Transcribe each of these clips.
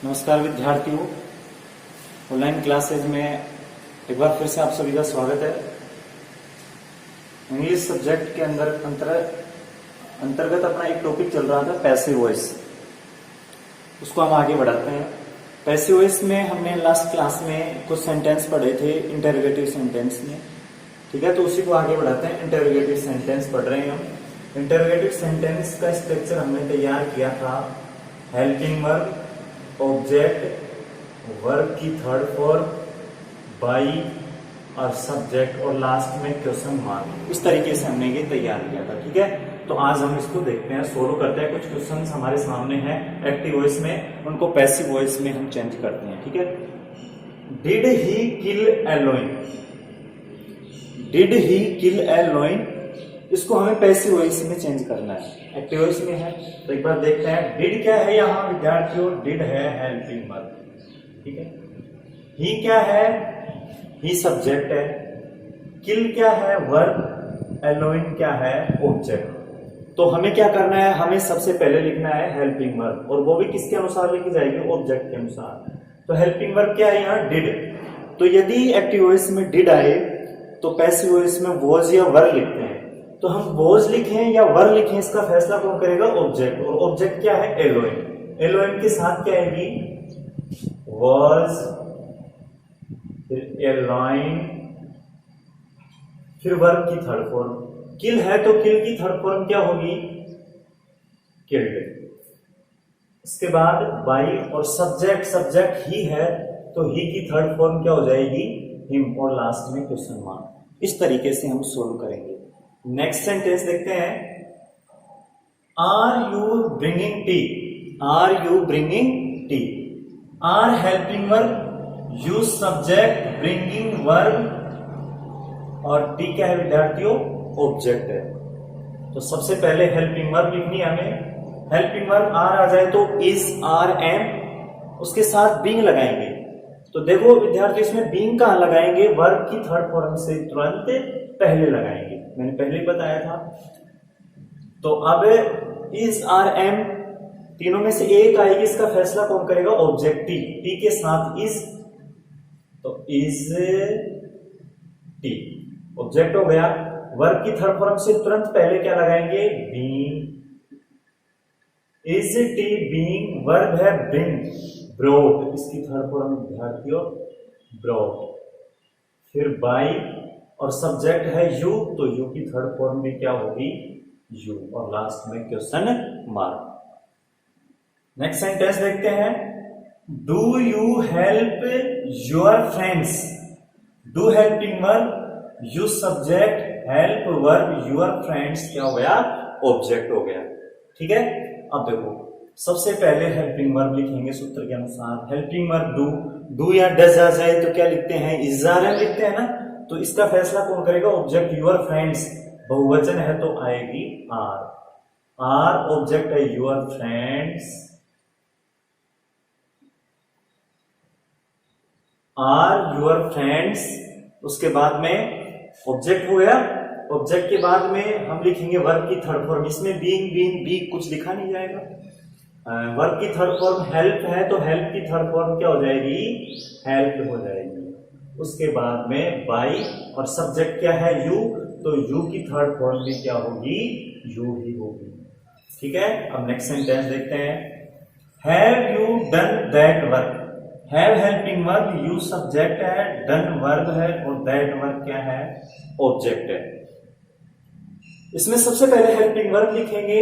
नमस्कार विद्यार्थियों, online classes में एक बार फिर से आप सभी का स्वागत है। इंग्लिश सब्जेक्ट के अंतर्गत अपना एक टॉपिक चल रहा था पैसिव वॉइस, उसको हम आगे बढ़ाते हैं। पैसिव वॉइस में हमने लास्ट क्लास में कुछ सेंटेंस पढ़े थे इंटरोगेटिव सेंटेंस में, ठीक है। तो उसी को आगे बढ़ाते हैं। इंटरोगेटिव सेंटेंस पढ़ रहे हैं हम। इंटरोगेटिव सेंटेंस का स्ट्रक्चर हमने तैयार किया था। हेल्पिंग वर्ब, ऑब्जेक्ट, वर्ब की थर्ड फॉर्म, बाई और सब्जेक्ट और लास्ट में क्वेश्चन मार्क। इस तरीके से हमने ये तैयार किया था, ठीक है। तो आज हम इसको देखते हैं, सोल्व करते हैं। कुछ क्वेश्चन हमारे सामने हैं एक्टिव वॉइस में, उनको पैसिव वॉइस में हम चेंज करते हैं, ठीक है। Did he kill A lion, did he kill A lion, इसको हमें पैसिव वॉइस में चेंज करना है। एक्टिव वॉइस में है तो एक बार देखते हैं। डिड क्या है यहाँ विद्यार्थियों? डिड है हेल्पिंग वर्ब, ठीक है। ही क्या है? ही सब्जेक्ट है। किल क्या है? वर्ब। एलोइन क्या है? ऑब्जेक्ट। तो हमें क्या करना है? हमें सबसे पहले लिखना है हेल्पिंग वर्ब, और वो भी किसके अनुसार लिखी जाएगी? ऑब्जेक्ट के अनुसार। तो हेल्पिंग वर्ब क्या है यहाँ? डिड। तो यदि एक्टिव वॉइस में डिड आए तो पैसिव वॉइस में वॉज या वर लिखते हैं। तो हम वॉज लिखें या वर लिखें, इसका फैसला कौन करेगा? ऑब्जेक्ट। और ऑब्जेक्ट क्या है? एलोइन। एलोइन के साथ क्या आएगी? वॉज, फिर एलोइन, फिर वर्ब की थर्ड फॉर्म। किल है तो किल की थर्ड फॉर्म क्या होगी? किल्ड। इसके बाद बाई और सब्जेक्ट, सब्जेक्ट ही है तो ही की थर्ड फॉर्म क्या हो जाएगी? हिम, और लास्ट में क्वेश्चन मार्क। इस तरीके से हम सोल्व करेंगे। नेक्स्ट सेंटेंस देखते हैं। Are you bringing tea, are you bringing tea. Are helping verb, you subject, bringing verb, और टी क्या है विद्यार्थियों? ऑब्जेक्ट है। तो सबसे पहले हेल्पिंग वर्ब लिखनी है हमें। हेल्पिंग वर्ब आर आ जाए तो इज, आर, एम, उसके साथ बीइंग लगाएंगे। तो देखो विद्यार्थी, इसमें बीइंग कहां लगाएंगे? वर्ब की थर्ड फॉर्म से तुरंत पहले लगाएंगे, मैंने पहले ही बताया था। तो अब इज, आर, एम तीनों में से एक आएगी, इसका फैसला कौन करेगा? Object T. टी के साथ इज, तो इज टी ऑब्जेक्ट हो गया। वर्ब की थर्ड फॉर्म से तुरंत पहले क्या लगाएंगे? Being. Is T being, verb है ब्रिंग, ब्रॉट, इसकी थर्ड फॉर्म विद्यार्थियों ब्रॉट। फिर बाई और सब्जेक्ट है यू, तो यू की थर्ड फॉर्म भी क्या होगी? यू, और लास्ट में क्वेश्चन मार्क। नेक्स्ट सेंटेंस देखते हैं। Do you help your friends, do helping verb, you subject, help verb, your friends क्या हो गया? ऑब्जेक्ट हो गया, ठीक है। अब देखो, सबसे पहले हेल्पिंग वर्ब लिखेंगे सूत्र के अनुसार। हेल्पिंग वर्ब डू, डू या डज आ जाए तो क्या लिखते हैं? इज, आर, एम लिखते हैं ना। तो इसका फैसला कौन करेगा? ऑब्जेक्ट योर फ्रेंड्स, बहुवचन है तो आएगी आर। आर ऑब्जेक्ट है your friends, are your friends. उसके बाद में ऑब्जेक्ट हो गया। ऑब्जेक्ट के बाद में हम लिखेंगे वर्ब की थर्ड फॉर्म। इसमें बीइंग, बीइंग, बी कुछ लिखा नहीं जाएगा। वर्ब की थर्ड फॉर्म हेल्प है तो हेल्प की थर्ड फॉर्म क्या हो जाएगी? हेल्प हो जाएगी। उसके बाद में बाई और सब्जेक्ट क्या है? यू, तो यू की थर्ड फॉर्म भी क्या होगी? यू ही होगी, ठीक है। अब नेक्स्ट सेंटेंस देखते हैं। Have you done that work, have helping verb, you subject है, डन वर्ब है, और दैट वर्क क्या है? ऑब्जेक्ट है। इसमें सबसे पहले हेल्पिंग वर्ब लिखेंगे,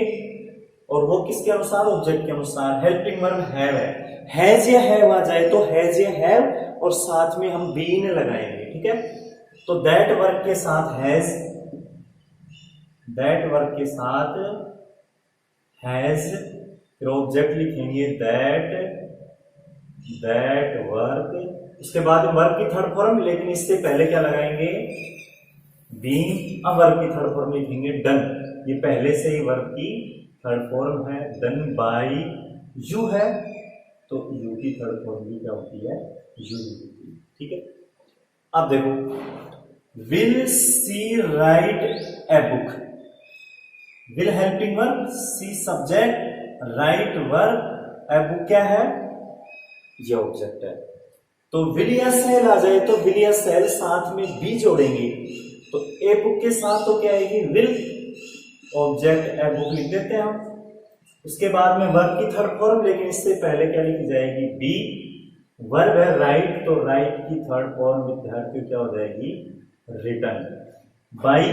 और वो किसके अनुसार? ऑब्जेक्ट के अनुसार। हेल्पिंग वर्ब हैव है, हैज या हैव आ जाए तो हैज या हैव, और साथ में हम बीइंग लगाएंगे, ठीक है। तो दैट वर्क के साथ हैज, दैट वर्क के साथ हैज, फिर ऑब्जेक्ट लिखेंगे दैट, दैट वर्क। उसके बाद वर्क की थर्ड फॉर्म, लेकिन इससे पहले क्या लगाएंगे? बीइंग। अब वर्क की थर्ड फॉर्म लिखेंगे डन, ये पहले से ही वर्क की थर्ड फॉर्म है। डन बाई यू है तो यू की थर्ड फॉर्म भी क्या होती है? यू होती है, ठीक है। अब देखो, will C write a book, will helping verb, C subject, write verb, book क्या है? ये ऑब्जेक्ट है। तो विल या सेल आ जाए तो विल या सेल साथ में बी जोड़ेंगे तो ए बुक के साथ तो क्या आएगी, विल ऑब्जेक्ट ए बुक लिख देते हैं हम। उसके बाद में वर्ब की थर्ड फॉर्म, लेकिन इससे पहले क्या लिखी जाएगी, बी। वर्ब है राइट, तो राइट की थर्ड फॉर्म विद्यार्थियों क्या हो जाएगी, रिटन। बाई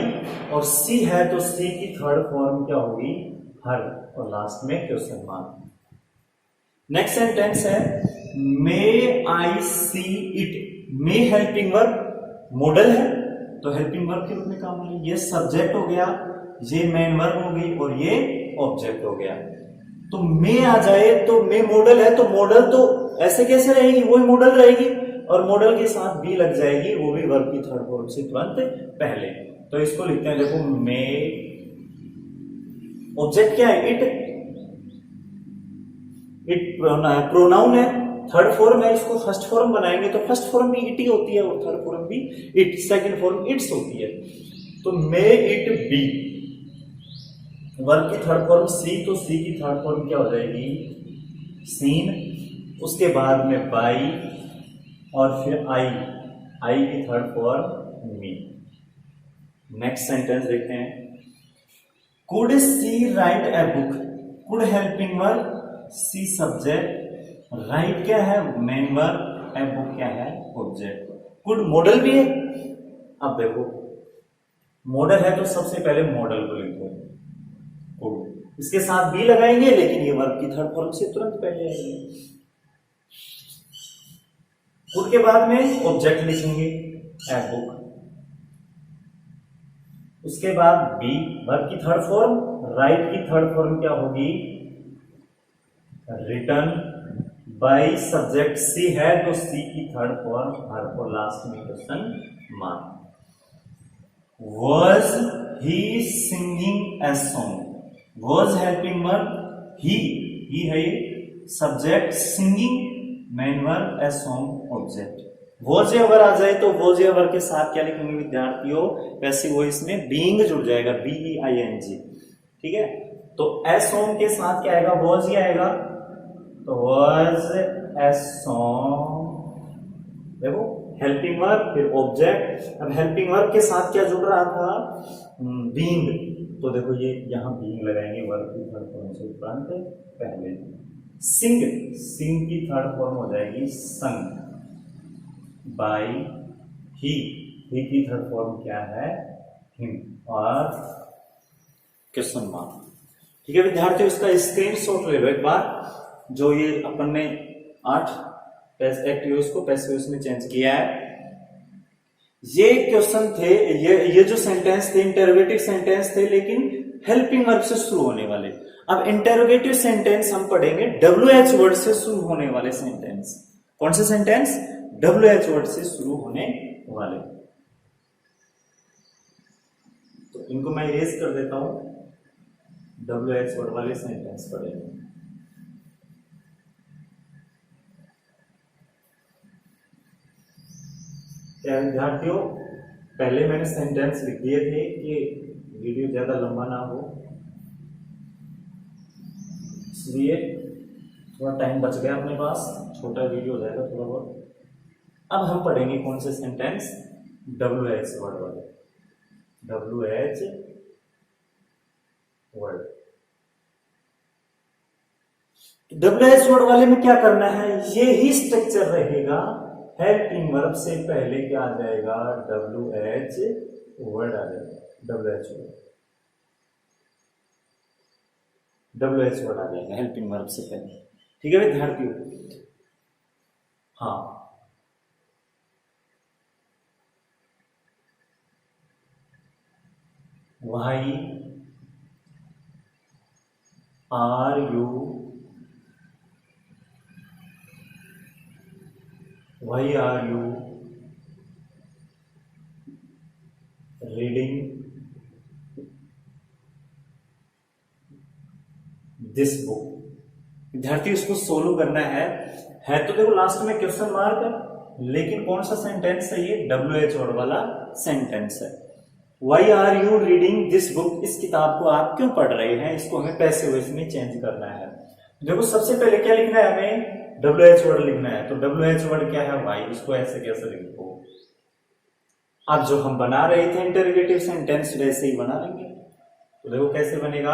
और सी है तो सी की थर्ड फॉर्म क्या होगी, हर, और लास्ट में क्वेश्चन मार्क। नेक्स्ट सेंटेंस है may I see it. May helping verb modal है तो हेल्पिंग वर्ब के रूप में काम आएगी। ये सब्जेक्ट हो गया, ये मेन वर्ब हो गई और ये ऑब्जेक्ट हो गया। तो मे आ जाए तो मे मॉडल है तो मॉडल तो ऐसे कैसे रहेगी, वही मॉडल रहेगी और मॉडल के साथ बी लग जाएगी, वो भी वर्ब की थर्ड फॉर्म से तुरंत पहले। तो इसको लिखते हैं, देखो मे, ऑब्जेक्ट क्या है, इट। इट प्रोनाउन है, थर्ड फॉर्म है, इसको फर्स्ट फॉर्म बनाएंगे तो फर्स्ट फॉर्म भी इट ही होती है और थर्ड फॉर्म भी इट, सेकंड फॉर्म इट्स होती है। तो मे इट बी, वर्ब की थर्ड फॉर्म सी, तो सी की थर्ड फॉर्म क्या हो जाएगी, सीन। उसके बाद में बाई और फिर आई, आई की third form me. Next sentence देखते हैं, could C write a book. Could helping verb, C subject, write क्या है मेन वर्ब, ए बुक क्या है ऑब्जेक्ट। कुड मॉडल भी है। अब देखो मॉडल है तो सबसे पहले मॉडल को लिखो कुड, इसके साथ बी लगाएंगे लेकिन ये वर्ब की थर्ड फॉर्म से तुरंत पहले आएंगे। कुड के बाद में ऑब्जेक्ट लिखेंगे ए बुक, उसके बाद बी वर्ब की थर्ड फॉर्म, राइट की थर्ड फॉर्म क्या होगी, रिटर्न। बाई सब्जेक्ट सी है तो सी की थर्ड फॉर्म हर, और लास्ट में question mark. Was he singing a song. Was helping verb, he है ये subject, singing main verb, a song object. Was अगर आ जाए तो वॉज अगर के साथ क्या लिखेंगे विद्यार्थियों, वैसे वो इसमें बीइंग जुड़ जाएगा, BEING, ठीक है। तो ए सॉन्ग के साथ क्या आएगा, वॉज ही आएगा, तो वॉज ए सॉन्ग। देखो हेल्पिंग वर्ब फिर ऑब्जेक्ट। अब हेल्पिंग वर्ब के साथ क्या जुड़ रहा था, बीइंग, तो देखो ये यहां बीइंग लगाएंगे वर्ब की थर्ड फॉर्म से उपरांत पहले। सिंग, सिंग की थर्ड फॉर्म हो जाएगी संग। बाई ही की थर्ड फॉर्म क्या है, हिम, और क्वेश्चन मार्क। ठीक है विद्यार्थियों, इसका स्क्रीनशॉट ले लो एक बार। जो ये अपन ने 8 एक्टिव को पैसिव में चेंज किया है, ये क्वेश्चन थे, ये जो सेंटेंस थे इंटरोगेटिव सेंटेंस थे लेकिन हेल्पिंग वर्ब से शुरू होने वाले। अब इंटरोगेटिव सेंटेंस हम पढ़ेंगे WH वर्ड से शुरू होने वाले सेंटेंस। कौन से सेंटेंस, WH वर्ड से शुरू होने वाले। तो इनको मैं इरेज कर देता हूं, WH वर्ड वाले सेंटेंस पढ़ेंगे। क्या विद्यार्थियों, पहले मैंने सेंटेंस लिख दिए थे कि वीडियो ज्यादा लंबा ना हो, इसलिए थोड़ा टाइम बच गया अपने पास, छोटा वीडियो हो जाएगा थोड़ा बहुत। अब हम पढ़ेंगे कौन से सेंटेंस, WH वर्ड वाले, WH वर्ड। WH वर्ड वाले में क्या करना है, ये ही स्ट्रक्चर रहेगा। हेल्पिंग वर्ब से पहले क्या आ जाएगा, WH वर्ड आ जाएगा, WH वर्ड आ जाएगा हेल्पिंग वर्ब से पहले। ठीक है विद्यार्थियों, हाँ why are you, why are you reading this book। विद्यार्थी इसको सोल्व करना है तो देखो लास्ट में क्वेश्चन मार्क, लेकिन कौन सा सेंटेंस है ये, WH वर्ड वाला सेंटेंस है। Why are you reading this book, इस किताब को आप क्यों पढ़ रहे हैं, इसको हमें पैसिव वॉइस में चेंज करना है। देखो सबसे पहले क्या लिखना है हमें, WH वर्ड लिखना है। तो WH वर्ड क्या है, वाई, इसको ऐसे कैसे लिखो। अब जो हम बना रहे थे इंटरोगेटिव सेंटेंस वैसे ही बना लेंगे। तो देखो कैसे बनेगा,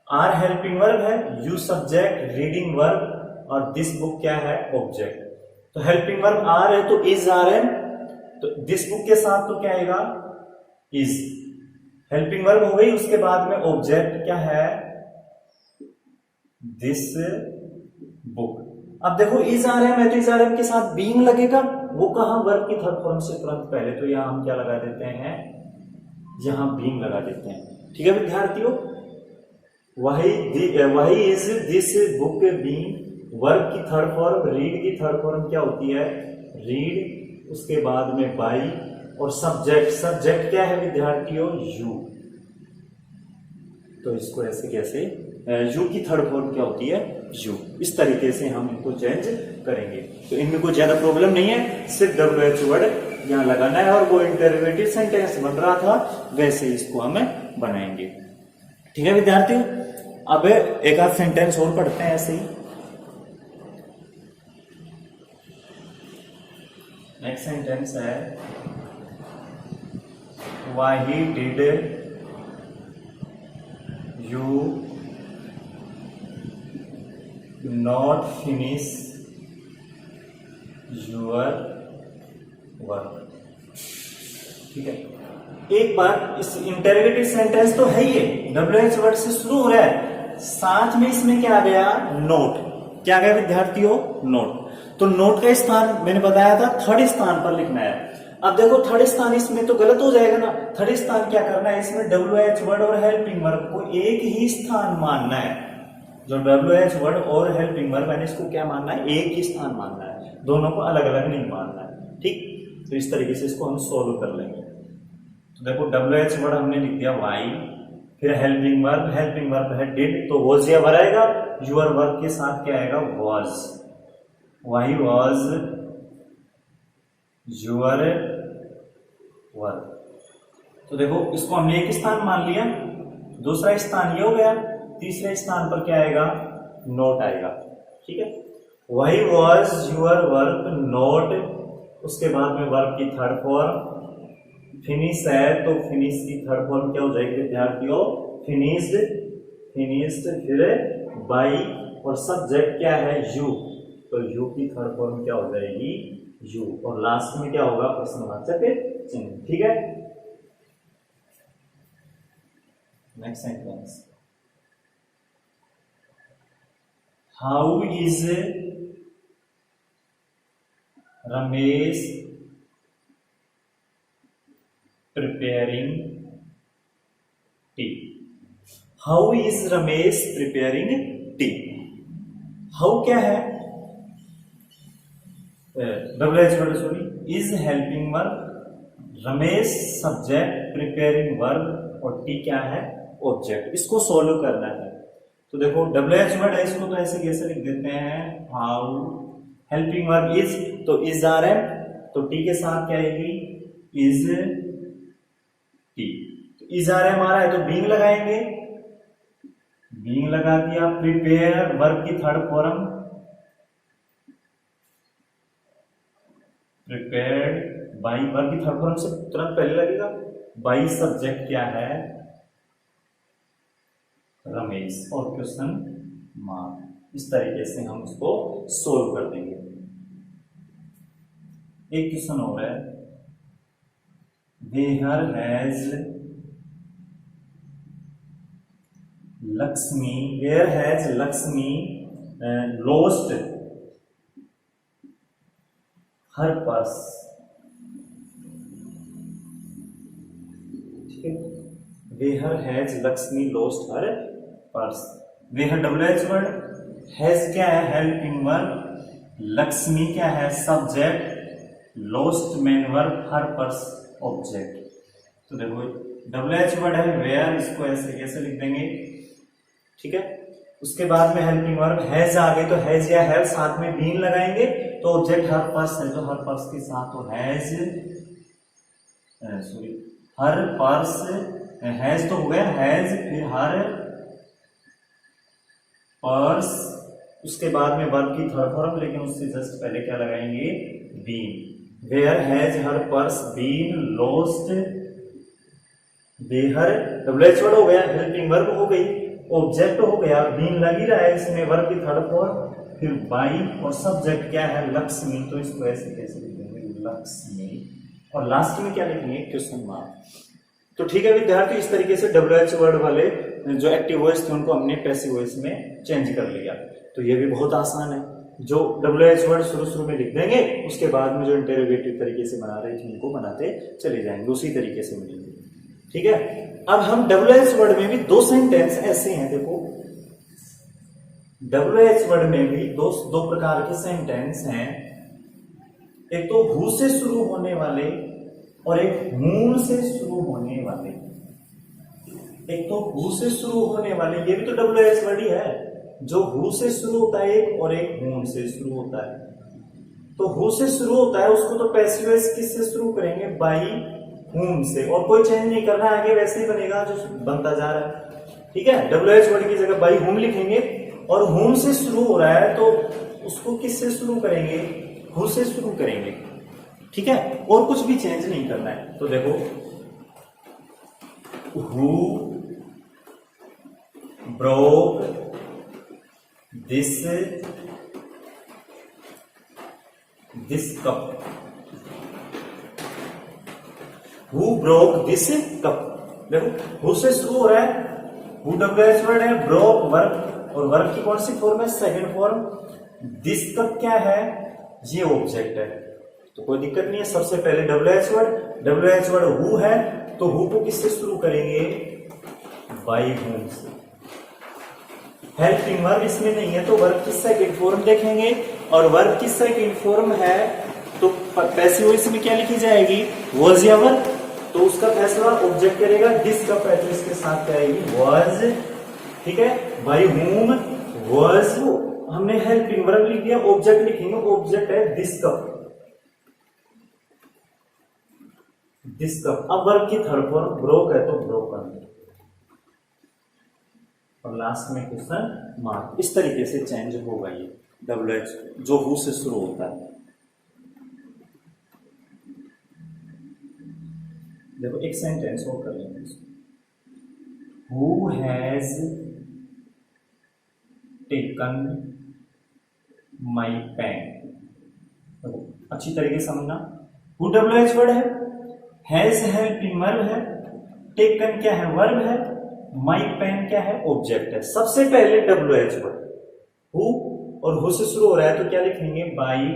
आर हेल्पिंग वर्ब है, यू सब्जेक्ट, रीडिंग वर्ब और दिस बुक क्या है, ऑब्जेक्ट। तो हेल्पिंग वर्ब आर है तो इज आर है, तो दिस बुक के साथ तो क्या आएगा, इज। हेल्पिंग वर्ब हो गई, उसके बाद में ऑब्जेक्ट क्या है, दिस बुक। अब देखो इज आर एम है तो इज आर एम के साथ बीइंग लगेगा, वो कहां, वर्ब की थर्ड फॉर्म से तुरंत पहले। तो यहां हम क्या लगा देते हैं, यहां बीइंग लगा देते हैं। ठीक है विद्यार्थियों, वही is this book being, verb की थर्ड फॉर्म, रीड की थर्ड फॉर्म क्या होती है, रीड, उसके बाद में बाई और सब्जेक्ट, सब्जेक्ट क्या है विद्यार्थियों, यू। तो इसको ऐसे कैसे, यू की थर्ड फॉर्म क्या होती है, यू। इस तरीके से हम इनको चेंज करेंगे। तो इनमें कोई ज्यादा प्रॉब्लम नहीं है, सिर्फ WH वर्ड यहां लगाना है और वो इंटरोगेटिव सेंटेंस बन रहा था वैसे इसको हमें बनाएंगे। ठीक है विद्यार्थियों, अब एक आध सेंटेंस और पढ़ते हैं ऐसे ही। नेक्स्ट सेंटेंस है, why did you not finish your work. ठीक है, एक बार इस इंटरोगेटिव सेंटेंस तो है ही है, WH वर्ड से शुरू हो रहा है, साथ में इसमें क्या आ गया, नोट। क्या आ गया विद्यार्थियों, नोट। तो नोट का स्थान मैंने बताया था थर्ड स्थान पर लिखना है। अब देखो थर्ड स्थान इसमें तो गलत हो जाएगा ना, थर्ड स्थान क्या करना है, इसमें WH वर्ड और हेल्पिंग वर्ब को एक ही स्थान मानना है। जो WH वर्ड और हेल्पिंग वर्ब है इसको क्या मानना है, एक ही स्थान मानना है, दोनों को अलग अलग नहीं मानना है। ठीक, तो इस तरीके से इसको हम सोल्व कर लेंगे। तो देखो WH वर्ड हमने लिख दिया वाई, फिर हेल्पिंग वर्ब है डिड, तो वॉज या वर आएगा, यूर वर्ब के साथ क्या आएगा, was. Why was your verb. तो देखो इसको हमने एक स्थान मान लिया, दूसरा स्थान ये हो गया, तीसरे स्थान पर क्या आएगा, नोट आएगा। ठीक है, वही वॉज यूर वर्ब नोट, उसके बाद में वर्ब की थर्ड फॉर्म फिनिश है, तो फिनिश की थर्ड फॉर्म क्या हो जाएगी विद्यार्थियों, फिनिश्ड, फिनिश्ड, फिर बाई और सब्जेक्ट क्या है, यू, तो यू की थर्ड फॉर्म क्या हो जाएगी, यू, और लास्ट में क्या होगा, प्रश्नवाचक चिन्ह। ठीक है, next sentence, how is Ramesh preparing T. How is Ramesh preparing T. How क्या है, WH word sorry, is helping verb, Ramesh subject, preparing verb और टी क्या है, ऑब्जेक्ट। इसको सोल्व करना है। तो देखो WH वर्ड है, इसको तो ऐसे कैसे लिख देते हैं, हाउ, हेल्पिंग वर्ब इज, तो इज आर एम, तो टी के साथ क्या आएगी, इज टी। तो इज आर एम आ रहा है तो बीइंग लगाएंगे, बीइंग लगा दिया, प्रिपेयर वर्ब की third form, prepared by, verb की थर्ड फॉर्म से तुरंत पहले लगेगा, बाई सब्जेक्ट क्या है, रमेश, और क्वेश्चन मार्क। इस तरीके से हम उसको सोल्व कर देंगे। एक क्वेश्चन हो रहा है, where has Lakshmi, where has Lakshmi lost her purse. ठीक है, where has Lakshmi lost her purse. Where WH word, has क्या है, हेल्पिंग वर्ब, लक्ष्मी क्या है, subject, lost main verb, her purse object. तो देखो WH वर्ड है वेयर, इसको ऐसे कैसे लिख देंगे। ठीक है, उसके बाद में हेल्पिंग वर्ब हैज आ गई, तो हैज या हैव साथ में बीन लगाएंगे, तो ऑब्जेक्ट हर पर्स है, तो हर पर्स के साथ तो has, sorry her purse, has तो हो गया हैज, फिर हर पर्स, उसके बाद में वर्ब की थर्ड फॉर्म, लेकिन उससे जस्ट पहले क्या लगाएंगे, been. Where has her purse been lost, where W H word हो गया, हेल्पिंग वर्ब हो गई, ऑब्जेक्ट हो गया, बीन लग ही रहा है इसमें, वर्ब की थर्ड फॉर्म, फिर बाई और सब्जेक्ट क्या है, लक्ष्मी, तो इसको ऐसे कैसे लिखेंगे, लक्ष्मी, और लास्ट में क्या लिखेंगे, क्वेश्चन मार्क। तो ठीक है विद्यार्थी, इस तरीके से डब्ल्यूएच वर्ड वाले जो एक्टिव वॉइस थे उनको हमने पैसिव वॉइस में चेंज कर लिया। तो ये भी बहुत आसान है, जो डब्ल्यूएच वर्ड शुरू में लिख देंगे, उसके बाद में जो इंटेरोगेटिव तरीके से बना रहे थे उनको बनाते चले जाएंगे, उसी तरीके से मिलेंगे। ठीक है, अब हम डब्ल्यूएच वर्ड में भी दो सेंटेंस ऐसे हैं, देखो डब्ल्यूएच वर्ड में भी दो प्रकार के सेंटेंस हैं, एक तो हु से शुरू होने वाले और एक हूम से शुरू होने वाले। एक तो हु से शुरू होने वाले, ये भी तो डब्ल्यूएच वर्ड ही है, जो हु से शुरू होता है एक, और एक हूम से शुरू होता है। तो हु से शुरू होता है उसको तो पैसिव वॉइस किससे शुरू करेंगे, बाई हूम से, और कोई चेंज नहीं करना है, आगे वैसे ही बनेगा जो बनता जा रहा है। ठीक है, डब्ल्यूएच वर्ड की जगह बाई हूम लिखेंगे, और हूम से शुरू हो रहा है तो उसको किससे शुरू करेंगे, हु से शुरू करेंगे। ठीक है, और कुछ भी चेंज नहीं करना है। तो देखो who broke this cup, who broke this cup. देखो हु से शुरू हो रहा है, हु डब्ल्यूएच वर्ड है, ब्रोक वर्ब, और वर्ब की कौन सी फॉर्म है, सेकंड फॉर्म। दिस कप क्या है, ये ऑब्जेक्ट है, तो कोई दिक्कत नहीं है। सबसे पहले डब्ल्यूएच वर्ड हु है, तो हु को किससे शुरू करेंगे, बाई हूम से। हेल्पिंग वर्ब इसमें नहीं है, तो वर्ब की सेकंड फॉर्म देखेंगे, और वर्ब की सेकंड फॉर्म है तो पैसिव वॉइस में क्या लिखी जाएगी, वाज या वर, तो उसका फैसला ऑब्जेक्ट करेगा। दिस का फैसला इसके साथ क्या आएगी, वाज। ठीक है, बाई हूम वाज, हमने हेल्पिंग वर्ब लिख दिया, ऑब्जेक्ट लिखेंगे, ऑब्जेक्ट है दिस कप, दिस कप। अब वर्ब की थर्ड फॉर्म ब्रोक है, तो ब्रोकन, और लास्ट में क्वेश्चन मार्क। इस तरीके से चेंज होगा ये डब्ल्यूएच जो हु से शुरू होता है। देखो एक सेंटेंस और कर लेंगे, who has taken my pen. अच्छी तरीके से समझना, हु डब्ल्यूएच वर्ड है, हैज हेल्पिंग वर्ब है, टेकन क्या है, वर्ब है, माई पेन क्या है, ऑब्जेक्ट है। सबसे पहले डब्ल्यूएच वर्ड हु, और हु से शुरू हो रहा है तो क्या लिखेंगे, by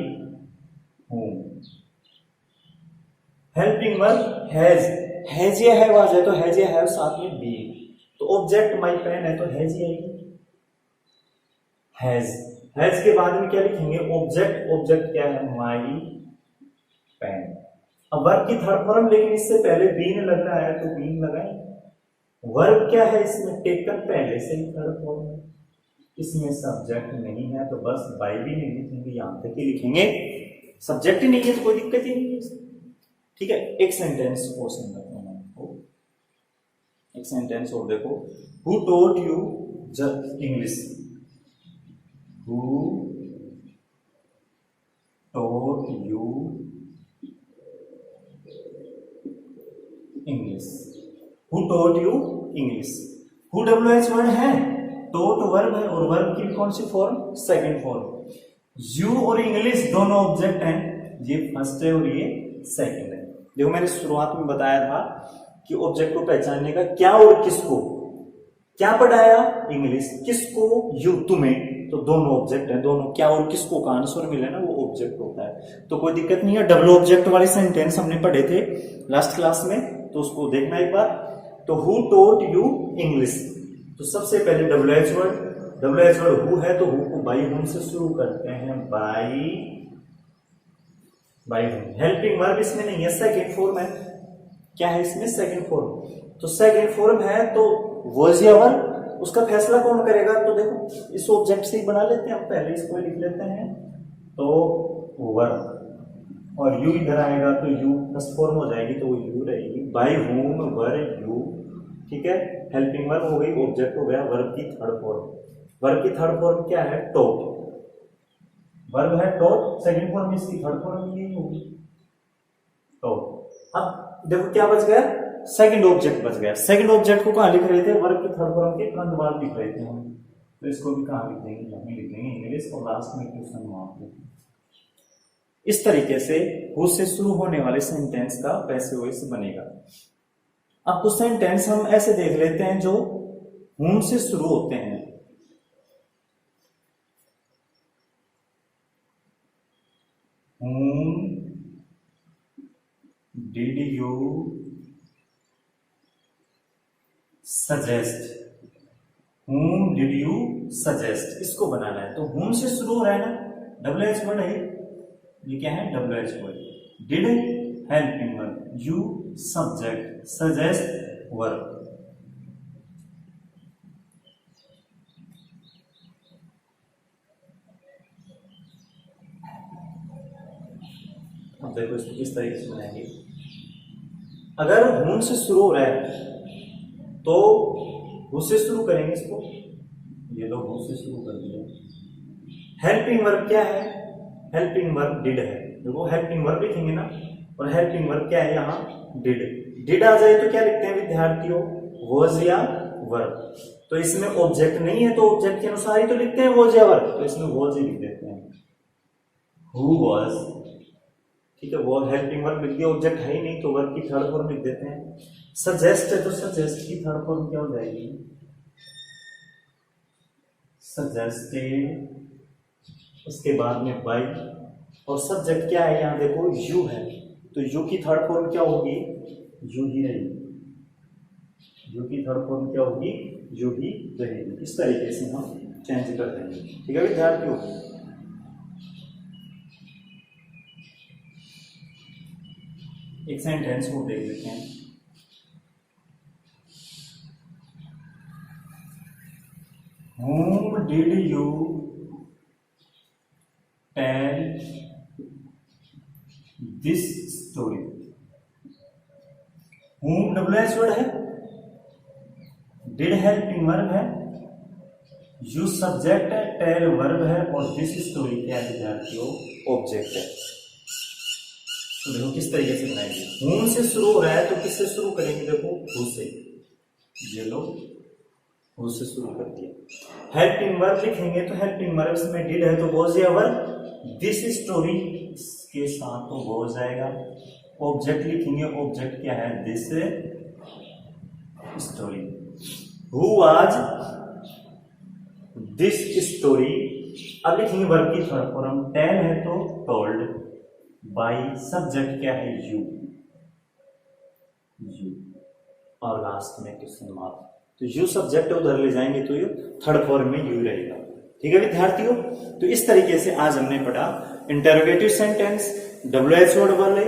whom. Helping verb has या हैव है, तो हैज या हैव साथ में बी, तो ऑब्जेक्ट माई पेन है, तो हैज ही आएगी, हैज के बाद में क्या लिखेंगे, ऑब्जेक्ट क्या है, माई पेन। अब वर्ब की थर्ड फॉर्म, लेकिन इससे पहले बीन लग रहा है तो बीन लगाएं। वर्ब क्या है इसमें, टेकन पहले से ही थर्ड फॉर्म है, इसमें सब्जेक्ट नहीं है, तो बस बाई भी नहीं लिखेंगे, यहां तक ही लिखेंगे, सब्जेक्ट ही नहीं है तो कोई दिक्कत ही नहीं है। ठीक है, एक सेंटेंस और समझते हैं आपको, एक सेंटेंस और देखो, who taught you English, who taught you English, who taught you English. Who W H word है, टोट वर्ब है, और वर्ब की कौन सी फॉर्म, सेकंड फॉर्म। यू और इंग्लिश दोनों ऑब्जेक्ट हैं, ये फर्स्ट है और ये सेकंड है। देखो मैंने शुरुआत में बताया था कि ऑब्जेक्ट को पहचानने का क्या और किसको, क्या पढ़ाया, इंग्लिश, किसको, यू, तुम्हें, तो दोनों ऑब्जेक्ट है, दोनों क्या और किसको का आंसर मिले ना वो ऑब्जेक्ट होता है, तो कोई दिक्कत नहीं है। डबल ऑब्जेक्ट वाले सेंटेंस हमने पढ़े थे लास्ट क्लास में, तो उसको देखना एक बार। तो हु टोट यू इंग्लिश, तो सबसे पहले डब्ल्यूएच वर्ड हु है, तो हु को बाई हूम से शुरू करते हैं, बाई हूम। हेल्पिंग वर्ब इसमें नहीं है, सेकंड फॉर्म है, क्या है इसमें, सेकंड फॉर्म, तो सेकंड फॉर्म है तो वाज या वर, उसका फैसला कौन करेगा, तो देखो इस ऑब्जेक्ट से ही बना लेते हैं, हम पहले इसको लिख लेते हैं, तो वर, और यू इधर आएगा तो यू फर्स्ट फॉर्म हो जाएगी, तो वो यू रहेगी, बाई हूम वर यू। ठीक है, हेल्पिंग वर्ब हो गई, ऑब्जेक्ट हो गया, वर्ब की थर्ड फॉर्म। वर्ब की थर्ड फॉर्म क्या है? टॉट। वर्ब है टॉट, सेकंड फॉर्म इसकी थर्ड फॉर्म यही होगी टॉट। अब देखो क्या बच गया? सेकंड ऑब्जेक्ट बच गया। सेकंड ऑब्जेक्ट को कहां लिख रहे थे? वर्ब की थर्ड फॉर्म के तुरंत बाद लिख रहे थे हम, तो इसको भी कहां लिख देंगे? यहीं लिख देंगे इंग्लिश, और लास्ट में क्वेश्चन मार्क। इस तरीके से हु से शुरू होने वाले सेंटेंस का पैसिव वॉइस बनेगा। अब कुछ सेंटेंस हम ऐसे देख लेते हैं जो हुम से शुरू होते हैं। Whom did you suggest? Whom did you suggest? इसको बनाना है, तो whom से शुरू हो रहा है ना, WH वर्ड है ये, क्या है? WH word. Did helping verb, you subject, suggest verb। अब देखो इसको किस तरीके से बनाएंगे। अगर हुम से शुरू हो रहा है तो हु से शुरू करेंगे इसको, ये लो हु से शुरू कर दिया। हेल्पिंग वर्ब क्या है? हेल्पिंग वर्ब डिड है। देखो हेल्पिंग वर्ब लिखेंगे ना, और हेल्पिंग वर्ब क्या है यहाँ? डिड। डिड आ जाए तो क्या लिखते हैं विद्यार्थियों? वॉज या वर्ब। तो इसमें ऑब्जेक्ट नहीं है तो ऑब्जेक्ट के अनुसार ही तो लिखते हैं वॉज या वर्ब, तो इसमें वॉज ही लिख देते हैं, हु वॉज। ठीक है, वो हेल्पिंग वर्ब मिल गया, ऑब्जेक्ट है ही नहीं तो वर्ब की थर्ड फॉर्म लिख देते हैं। सजेस्ट है तो सजेस्ट की थर्ड फॉर्म क्या हो जाएगी? सजेस्टेड। उसके बाद में बाय, और सब्जेक्ट क्या है यहाँ देखो? यू है, तो यू की थर्ड फॉर्म क्या होगी? यू ही रहेगी। यू की थर्ड फॉर्म क्या होगी? यू ही रहेगी। इस तरीके से हम चेंज कर देंगे। ठीक है विद्यार्थियों, एक सेंटेंस को देख लेते हैं। Whom did you tell this story? Whom WH word है, did हेल्पिंग वर्ब है, you सब्जेक्ट है, tell वर्ब है, और this story क्या है विद्यार्थियों? ऑब्जेक्ट है। तो देखो किस तरीके से बनाएंगे। हुम से शुरू हो रहा है तो किससे शुरू करेंगे? देखो हु से, ये लो हु से शुरू कर दिया। हेल्पिंग वर्ब लिखेंगे तो हेल्पिंग वर्ब में डिड है तो वॉज या वर्ब। दिस स्टोरी के साथ तो वॉज आएगा। ऑब्जेक्ट लिखेंगे, ऑब्जेक्ट क्या है? This story. Who was this story. अब लिखेंगे वर्ब की थर्ड फॉर्म, टेल है तो टोल्ड, बाय सब्जेक्ट क्या है? यू, यू, और लास्ट में क्वेश्चन मार्क। तो यू सब्जेक्ट उधर ले जाएंगे तो ये थर्ड फॉर्म में यू रहेगा। ठीक है विद्यार्थियों, तो इस तरीके से आज हमने पढ़ा इंटरोगेटिव सेंटेंस, WH वर्ड वाले,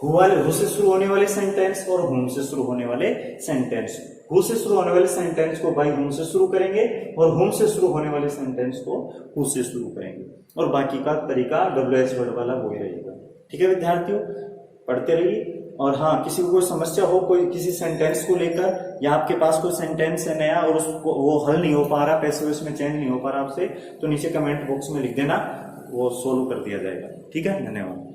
हु से शुरू होने वाले सेंटेंस, और हुम से शुरू होने वाले सेंटेंस। हु से शुरू होने वाले सेंटेंस को बाय हुम से शुरू करेंगे, और हुम से शुरू होने वाले सेंटेंस को हु से शुरू करेंगे, और बाकी का तरीका WH वर्ड वाला वही रहेगा। ठीक है विद्यार्थियों, पढ़ते रहिए। और हाँ, किसी को कोई समस्या हो कोई किसी सेंटेंस को लेकर, या आपके पास कोई सेंटेंस है नया और उसको वो हल नहीं हो पा रहा, पैसिव वॉइस में चेंज नहीं हो पा रहा आपसे, तो नीचे कमेंट बॉक्स में लिख देना, वो सोल्व कर दिया जाएगा। ठीक है, धन्यवाद।